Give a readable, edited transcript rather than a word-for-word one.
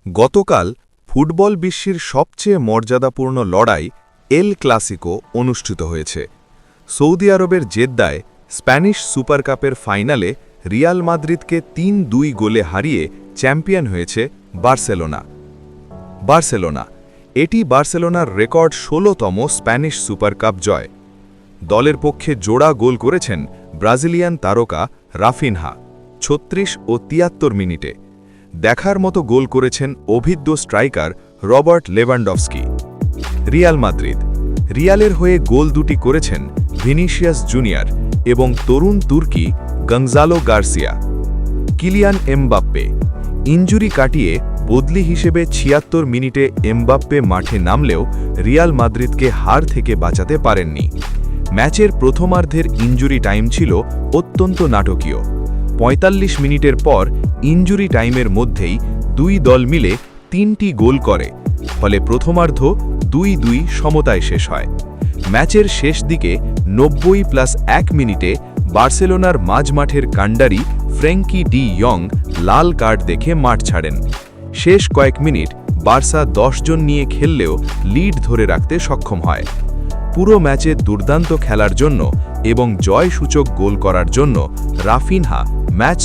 গতকাল ফুটবল বিশ্বের সবচেয়ে মর্যাদাপূর্ণ লড়াই এল ক্লাসিকো অনুষ্ঠিত হয়েছে। সৌদি আরবের জেদ্দায় স্প্যানিশ সুপার কাপের ফাইনালে রিয়াল মাদ্রিদকে ৩-২ গোলে হারিয়ে চ্যাম্পিয়ন হয়েছে বার্সেলোনা। এটি বার্সেলোনার রেকর্ড ১৬তম স্প্যানিশ সুপার কাপ জয়। দলের পক্ষে জোড়া গোল করেছেন ব্রাজিলিয়ান তারকা রাফিনহা ৩৬ ও ৭৩ মিনিটে। দেখার মতো গোল করেছেন অভিজ্ঞ স্ট্রাইকার রবার্ট লেভানডফস্কি। রিয়ালের হয়ে গোল দুটি করেছেন ভিনিসিয়াস জুনিয়র এবং তরুণ তুর্কি Gonzalo Garcia. Kylian Mbappe injury কাটিয়ে বদলি হিসেবে ৭৬ মিনিটে এমবাপ্পে মাঠে নামলেও রিয়াল মাদ্রিদকে হার থেকে বাঁচাতে পারেননি। ম্যাচের প্রথমার্ধের ইনজুরি টাইম ছিল অত্যন্ত নাটকীয়। ৪৫ মিনিটের পর ইনজুরি টাইমের মধ্যেই দুই দল মিলে ৩টি গোল করে, ফলে প্রথমার্ধ ২-২ সমতায় শেষ হয়। ম্যাচের শেষ দিকে ৯০+১ মিনিটে বার্সেলোনার মাঝমাঠের কাণ্ডারি ফ্র্যাঙ্কি ডি ইয়ং লাল কার্ড দেখে মাঠ ছাড়েন। শেষ কয়েক মিনিট বার্সা ১০ জন নিয়ে খেললেও লিড ধরে রাখতে সক্ষম হয়। পুরো ম্যাচে দুর্দান্ত খেলার জন্য এবং জয়সূচক গোল করার জন্য রাফিনহা ম্যাচ